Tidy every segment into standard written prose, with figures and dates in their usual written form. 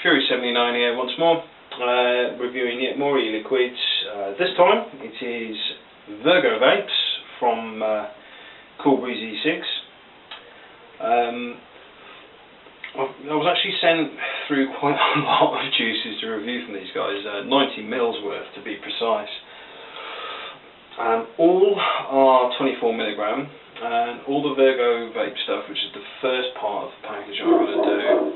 Fury 79 here once more, reviewing yet more e-liquids. This time it is Virgo vapes from COOLBREEZE E6. I was actually sent through quite a lot of juices to review from these guys, 90 mils worth to be precise. All are 24 milligram, and all the Virgo vape stuff, which is the first part of the package I'm going to do,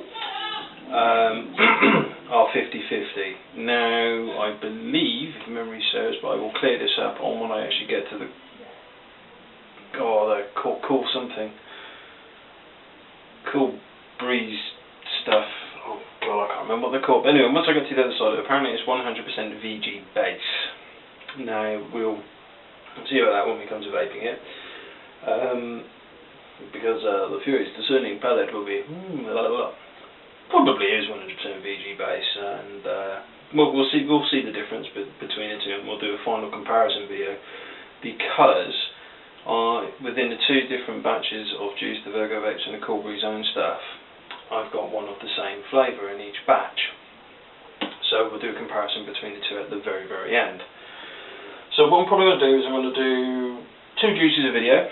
are 50-50. Now, I believe, if memory serves, but I will clear this up on when I actually get to the, they're called something, COOLBREEZE stuff. Oh god, I can't remember what they're called. But anyway, once I get to the other side, apparently it's 100% VG base. Now, we'll see about that when we come to vaping it. Because the Fury's discerning palate will be probably is 100% VG base, and we'll see the difference between the two, and we'll do a final comparison video, because within the two different batches of juice, the Virgo vapes and the COOLBREEZE own stuff, I've got one of the same flavour in each batch. So we'll do a comparison between the two at the very, very end. So what I'm probably going to do is I'm going to do two juices a video.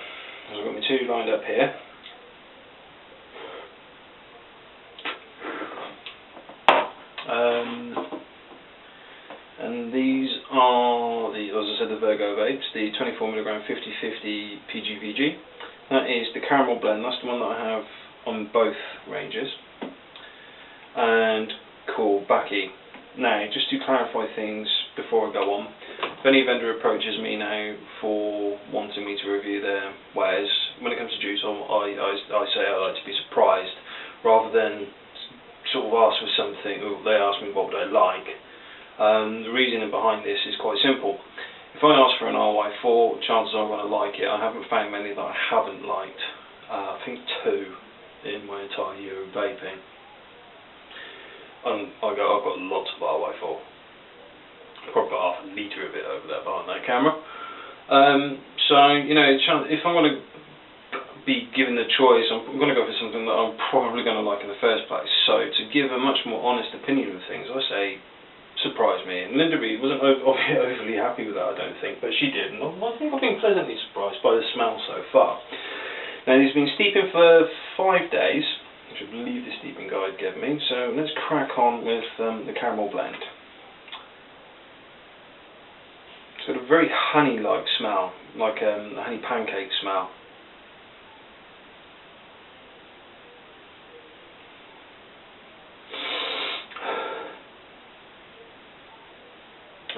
I've got my two lined up here. And these are as I said, the Virgo vapes, the 24mg 50-50 PGVG. That is the caramel blend. That's the one that I have on both ranges. And COOLBREEZE. Now, just to clarify things before I go on, if any vendor approaches me now for wanting me to review their wares, when it comes to juice, I say I like to be surprised rather than sort of ask for something, or they ask me what would I like. The reasoning behind this is quite simple. If I ask for an RY4, chances are I'm going to like it. I haven't found many that I haven't liked. I think two in my entire year of vaping. I've got lots of RY4. Probably got half a litre of it over there behind that camera. So, you know, if I'm going to be given the choice, I'm going to go for something that I'm probably going to like in the first place. So, to give a much more honest opinion of things, I say surprise me. And Linda Reed wasn't overly happy with that, I don't think, but she did. And I think I've been pleasantly surprised by the smell so far. Now, it's been steeping for 5 days, which I believe the steeping guide gave me. So, let's crack on with the caramel blend. It's got a very honey-like smell, like a honey pancake smell.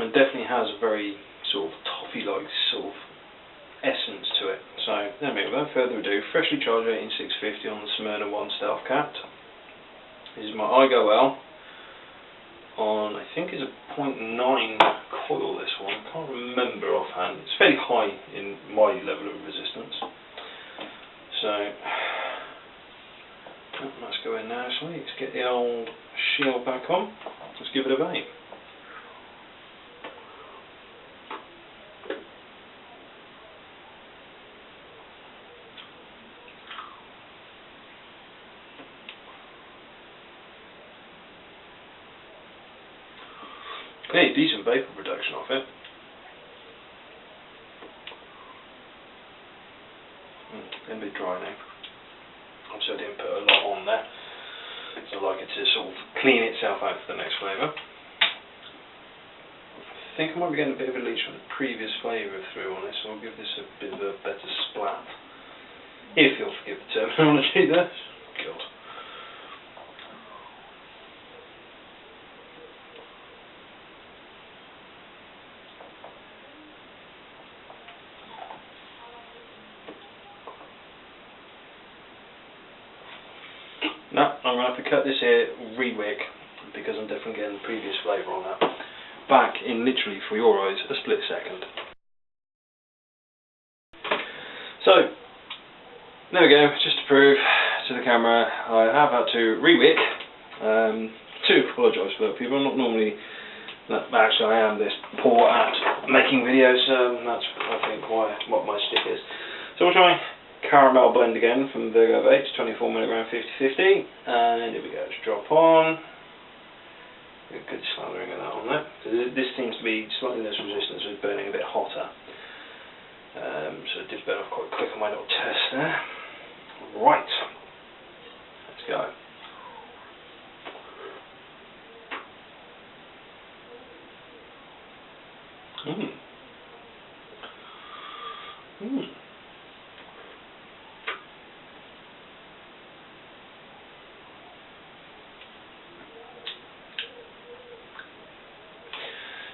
And definitely has a very sort of toffee-like sort of essence to it. So, anyway, without further ado, freshly charged 18650 on the Smyrna 1 Stealth Cat. This is my IGOL on, I think it's a 0.9 coil, this one. I can't remember offhand. It's fairly high in my level of resistance. So, let's go in nicely. Let's get the old shield back on. Let's give it a vape. Okay, decent vapour production off it. Getting a bit dry now. Obviously I didn't put a lot on there, so I like it to sort of clean itself out for the next flavour. I think I might be getting a bit of a leach from the previous flavour through on this, so I'll give this a bit of a better splat. If you'll forgive the terminology there. God. No, I'm going to have to cut this here, re-wick, because I'm definitely getting the previous flavour on that. Back in literally, for your eyes, a split second. So, there we go, just to prove to the camera, I have had to re-wick. To apologise for that, people. I'm not normally, actually I am this poor at making videos, that's I think what my stick is. So we'll try caramel blend again from Virgo vapes, 24mg 50-50, and here we go, just drop on. A good slathering of that on there. So this seems to be slightly less resistant, so it's burning a bit hotter. So it did burn off quite quick on my little test there. Right, let's go.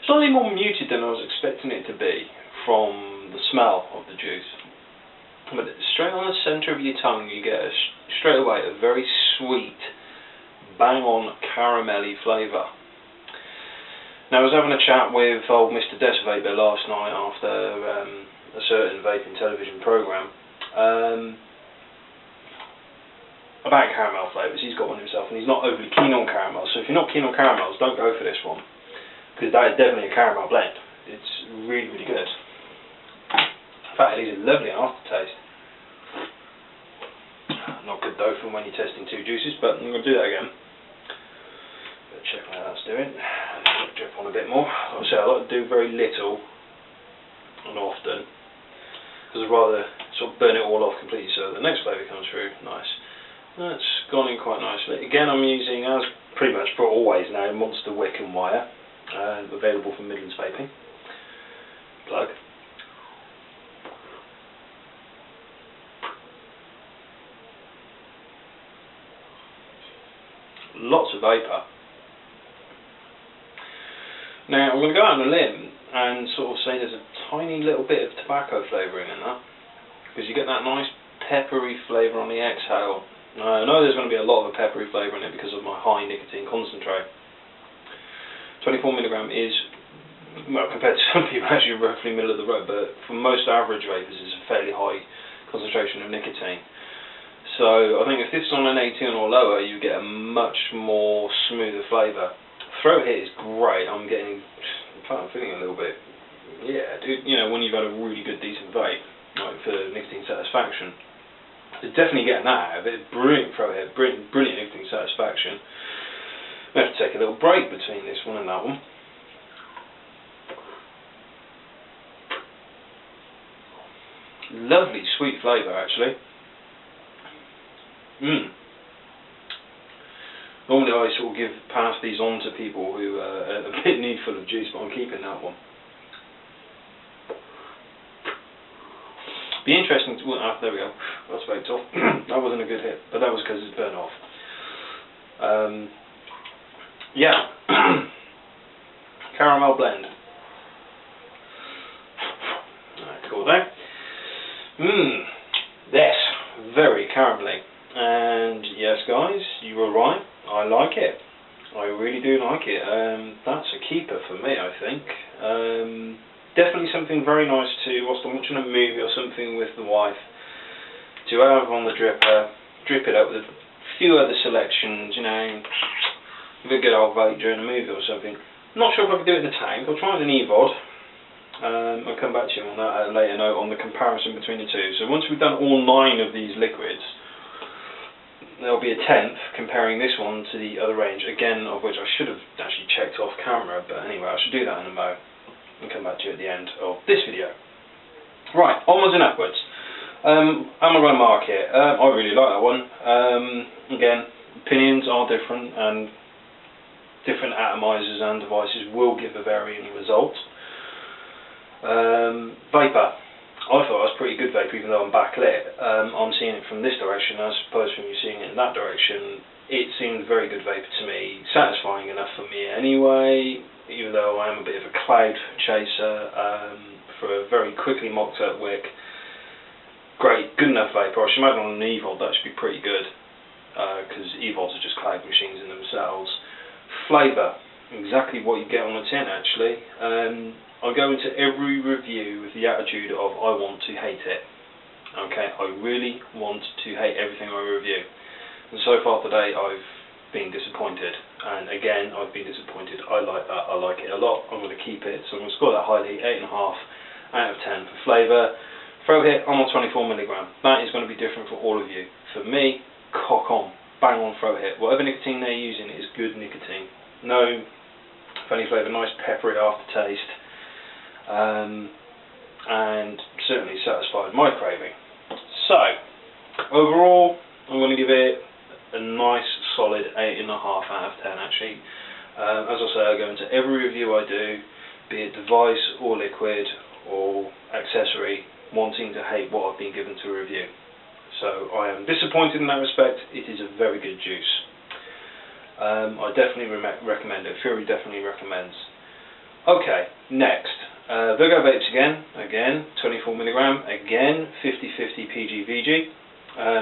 Slightly more muted than I was expecting it to be from the smell of the juice, but straight on the centre of your tongue you get straight away a very sweet, bang on caramelly flavour. Now I was having a chat with old Mr. Decivator last night after a certain vaping television programme about caramel flavours. He's got one himself and he's not overly keen on caramel, so if you're not keen on caramels, don't go for this one, because that is definitely a caramel blend. It's really, really good. In fact, it leaves a lovely aftertaste. Not good though from when you're testing two juices, but I'm going to do that again. Check how that's doing. Drip on a bit more. Like I say, I like to do very little and often, because I'd rather sort of burn it all off completely so the next flavour comes through. Nice. That's gone in quite nicely. Again, I'm using, as pretty much for always now, Monster Wick and Wire. Available from Midlands Vaping. Plug. Lots of vapour. Now I'm going to go out on a limb and sort of say there's a tiny little bit of tobacco flavouring in that, because you get that nice peppery flavour on the exhale. I know there's going to be a lot of a peppery flavour in it because of my high nicotine concentrate. 24mg is, well, compared to some people, actually roughly middle of the road, but for most average vapors it's a fairly high concentration of nicotine. So I think if this is on an 18 or lower, you get a much more smoother flavour. Throat hit is great. I'm feeling a little bit, yeah, dude, you know, when you've had a really good decent vape, like for nicotine satisfaction, you're definitely getting that out of it. Brilliant throat hit, brilliant nicotine satisfaction. I have to take a little break between this one and that one. Lovely sweet flavour actually. Normally I sort of pass these on to people who are a bit needful of juice, but I'm keeping that one. Be interesting to, there we go, that's baked off. That wasn't a good hit, but that was because it's burnt off. Yeah, caramel blend. Alright, cool there. Yes, very caramelly. And yes, guys, you were right. I like it. I really do like it. That's a keeper for me, I think. Definitely something very nice to, whilst I'm watching a movie or something with the wife, to have on the dripper, drip it up with a few other selections, you know, with a good old vape during a movie or something. Not sure if I could do it in the tank. I'll try it in an EVOD. I'll come back to you on that at a later note on the comparison between the two. So once we've done all 9 of these liquids, there'll be a 10th comparing this one to the other range, again of which I should have actually checked off camera, but anyway, I should do that in a mo and come back to you at the end of this video. Right, onwards and upwards. Am I going to mark it? I really like that one. Again, opinions are different, and different atomizers and devices will give a varying result. Vapour. I thought it was pretty good vapour, even though I'm backlit. I'm seeing it from this direction as opposed from you seeing it in that direction. It seemed very good vapour to me, satisfying enough for me anyway, even though I am a bit of a cloud chaser. For a very quickly mocked up wick, great, good enough vapour. I should imagine on an EVOD that should be pretty good, because EVODs are just cloud machines in themselves. Flavour, exactly what you get on a tin actually. I go into every review with the attitude of I want to hate it. Okay, I really want to hate everything I review. And so far today I've been disappointed. And again, I've been disappointed. I like that. I like it a lot. I'm going to keep it. So I'm going to score that highly, 8.5 out of 10 for flavour. Throat hit, I'm on 24mg. That is going to be different for all of you. For me, cock on. Bang on throat hit. Whatever nicotine they're using is good nicotine. No funny flavour, nice peppery aftertaste, and certainly satisfied my craving. So, overall, I'm going to give it a nice solid 8.5 out of 10 actually. As I say, I go into every review I do, be it device or liquid or accessory, wanting to hate what I've been given to review. So I am disappointed in that respect. It is a very good juice. I definitely recommend it. Fury definitely recommends. Okay, next. Virgo vapes again 24 milligram, again 50/50 PG/VG.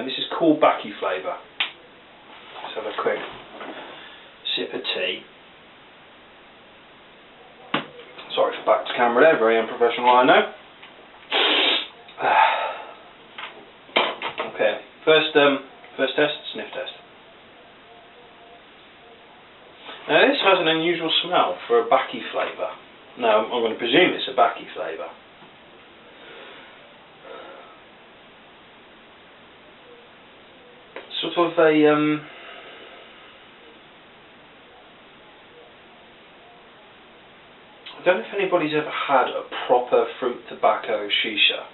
This is cool Baki flavour. Let's have a quick sip of tea. Sorry for back to camera there, very unprofessional, I know. Okay, first test, sniff test. Now this has an unusual smell for a Baki flavour. Now I'm going to presume it's a Baki flavour. Sort of a I don't know if anybody's ever had a proper fruit tobacco shisha.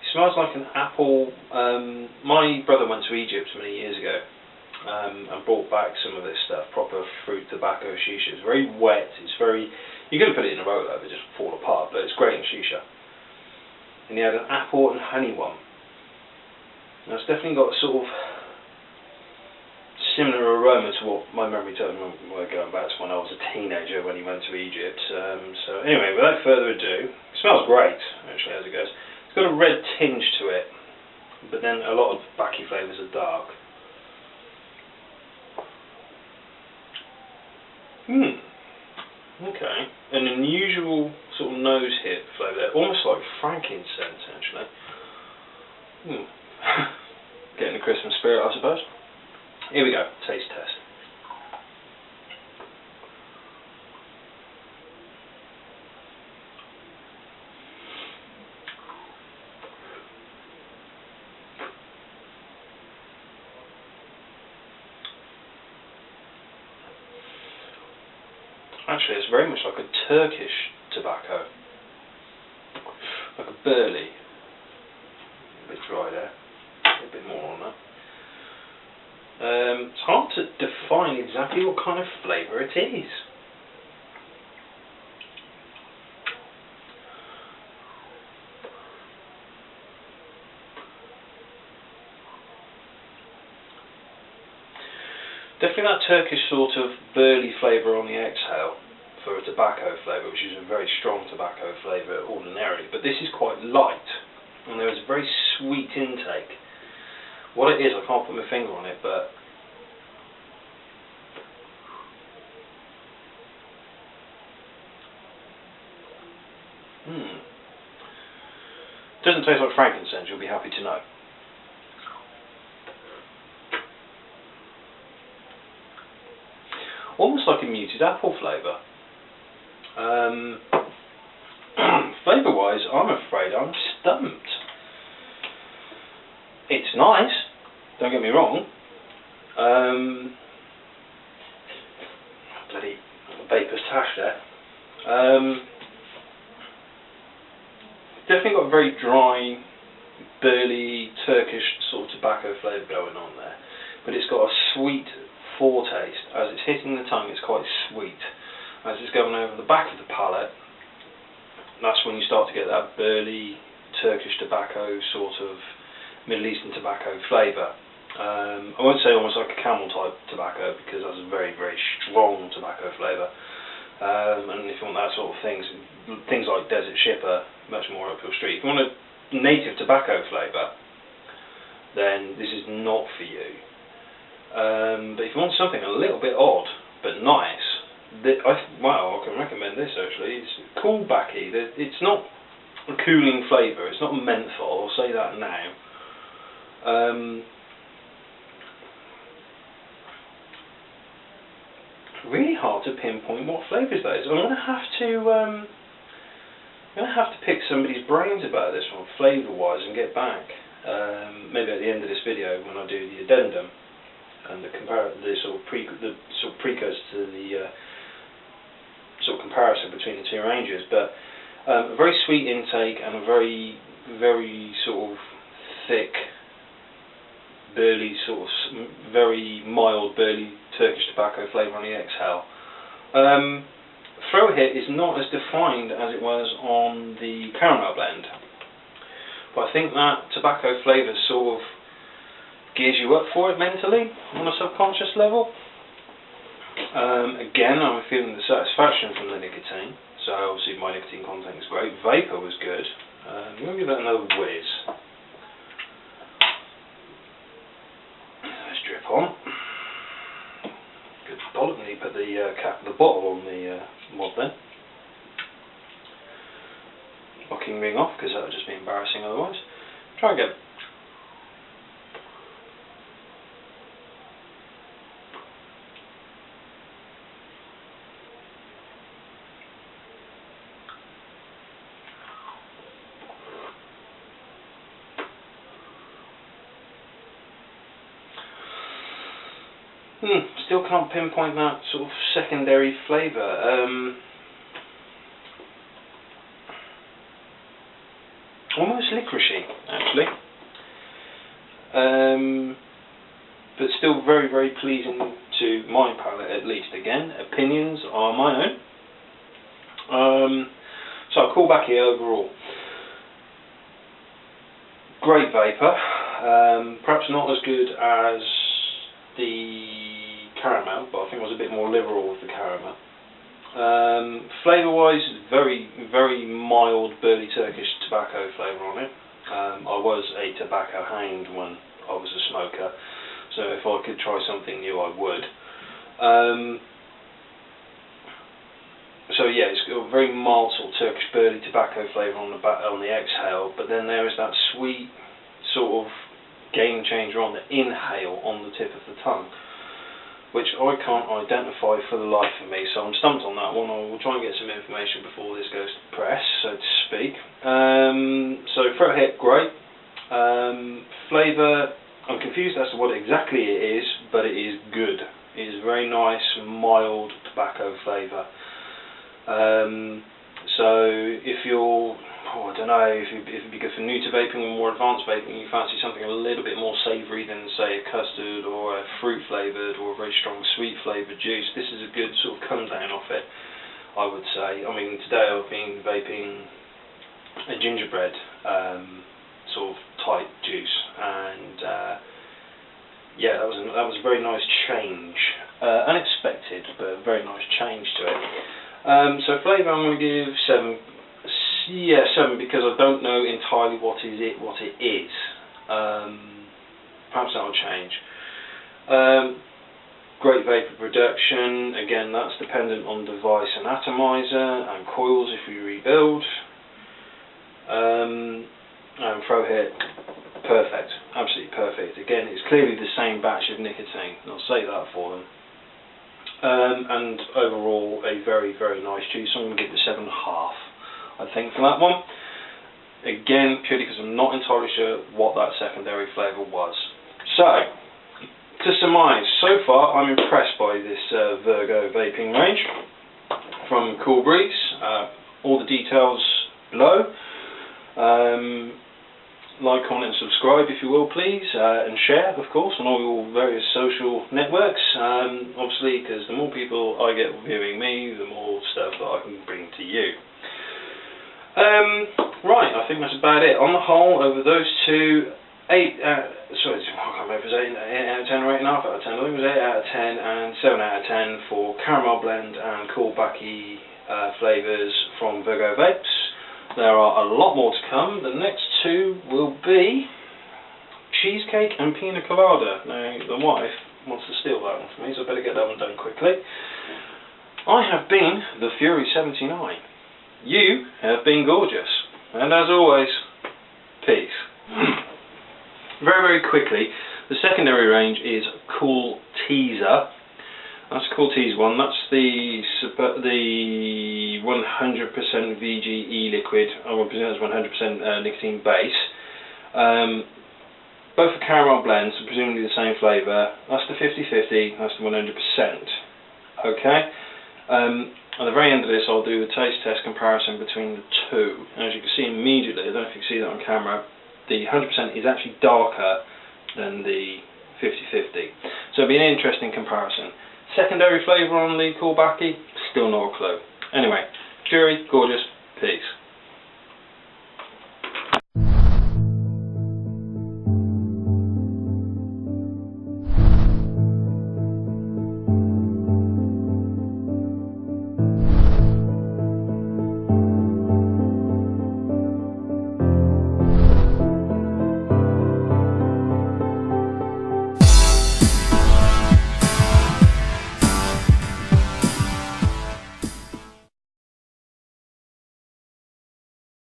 It smells like an apple. My brother went to Egypt many years ago and brought back some of this stuff, proper fruit tobacco shisha. It's very wet, it's very, you're going to put it in a roller, it just fall apart, but it's great in shisha. And he had an apple and honey one. Now it's definitely got a sort of similar aroma to what my memory tells me we're going back to when I was a teenager when he went to Egypt. So anyway, without further ado, it smells great actually as it goes. It's got a red tinge to it, but then a lot of Baki flavours are dark. Okay, an unusual sort of nose hit flavour there, almost like frankincense actually. Getting the Christmas spirit, I suppose. Here we go, taste test. Actually, it's very much like a Turkish tobacco, like a burley. A bit dry there, a bit more on that. It's hard to define exactly what kind of flavour it is. Definitely that Turkish sort of burley flavour on the exhale for a tobacco flavour, which is a very strong tobacco flavour ordinarily, but this is quite light and there is a very sweet intake. What it is, I can't put my finger on it, but doesn't taste like frankincense, you'll be happy to know. Almost like a muted apple flavour. Flavour-wise, I'm afraid I'm stumped. It's nice, don't get me wrong. Bloody vapor's tash there. Definitely got a very dry, burly, Turkish sort of tobacco flavour going on there. But it's got a sweet foretaste. As it's hitting the tongue, it's quite sweet. As it's going over the back of the palate, that's when you start to get that burly, Turkish tobacco sort of Middle Eastern tobacco flavour. I won't say almost like a camel type tobacco because that's a very, very strong tobacco flavour. And if you want that sort of things like Desert Shipper, much more uphill street. If you want a native tobacco flavour, then this is not for you. But if you want something a little bit odd but nice, I can recommend this actually. It's Cool Baki. It's not a cooling flavour. It's not a menthol. I'll say that now. Really hard to pinpoint what flavours that is. I'm going to have to pick somebody's brains about this one, flavour-wise, and get back. Maybe at the end of this video when I do the addendum. and the sort of precursor to the sort of comparison between the two ranges. But a very sweet intake and a very, very sort of thick, burly, sort of very mild, burly Turkish tobacco flavour on the exhale. Throw hit is not as defined as it was on the caramel blend, but I think that tobacco flavour sort of gears you up for it mentally on a subconscious level. Again, I'm feeling the satisfaction from the nicotine, so obviously my nicotine content is great. Vapour was good. I'm going to give that another whiz. Let's drip on. Good dollop, and you put the cap of the bottle on the mod then. Locking ring off, because that would just be embarrassing otherwise. Try again. Still can't pinpoint that sort of secondary flavour. Almost licoricey, actually. But still very, very pleasing to my palate, at least. Again, opinions are my own. So I'll call back here overall. Great vapour. Perhaps not as good as the caramel, but I think I was a bit more liberal with the caramel. Flavour wise, very, very mild burly Turkish tobacco flavour on it. I was a tobacco hound when I was a smoker, so if I could try something new I would. So yeah, it's got a very mild sort of Turkish burly tobacco flavour on the exhale, but then there is that sweet sort of game changer on the inhale on the tip of the tongue, which I can't identify for the life of me, so I'm stumped on that one. I will try and get some information before this goes to press, so to speak. So throw hit, great. Flavour, I'm confused as to what exactly it is, but it is good. It is very nice, mild tobacco flavour. So if you're, I don't know, if it'd be good for new to vaping or more advanced vaping, you fancy something a little bit more savoury than, say, a custard or a fruit flavoured or a very strong sweet flavoured juice, this is a good sort of come down off it, I would say. I mean, today I've been vaping a gingerbread sort of type juice, and yeah, that was a very nice change. Unexpected, but a very nice change to it. So flavour, I'm going to give 7. Yeah, 7, because I don't know entirely what it is. Perhaps that'll change. Great vapour production. Again, that's dependent on device and atomizer and coils if we rebuild. And throw hit, perfect, absolutely perfect. Again, it's clearly the same batch of nicotine. I'll say that for them. And overall, a very, very nice juice. I'm going to give it 7.5. I think for that one. Again, purely because I'm not entirely sure what that secondary flavour was. So, to surmise, so far I'm impressed by this Virgo vaping range from COOLBREEZE. All the details below. Like, comment and subscribe if you will please, and share of course on all your various social networks, obviously, because the more people I get viewing me, the more stuff that I can bring to you. Right, I think that's about it. On the whole, over those two, 8 sorry, I can't remember if it was 8 out of 10 or 8.5 out of 10. I think it was 8 out of 10 and 7 out of 10 for caramel blend and cool backy flavours from Virgo Vapes. There are a lot more to come. The next two will be cheesecake and pina colada. Now, the wife wants to steal that one from me, so I better get that one done quickly. I have been the Fury 79. You have been gorgeous. And as always, peace. Very, very quickly, the secondary range is Cool Teaser. That's Cool Teaser one. That's the 100% VGE liquid. I would presume it's 100% nicotine base. both are caramel blends, so presumably the same flavour. That's the 50-50, that's the 100%. Okay? At the very end of this, I'll do a taste test comparison between the two. And as you can see immediately, I don't know if you can see that on camera, the 100% is actually darker than the 50-50. So it'll be an interesting comparison. Secondary flavour on the Coolbreeze, still not a clue. Anyway, Jury, gorgeous, peace.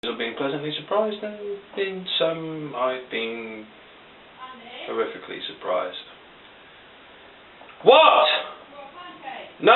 I've been pleasantly surprised, and in some I've been horrifically surprised. What? No!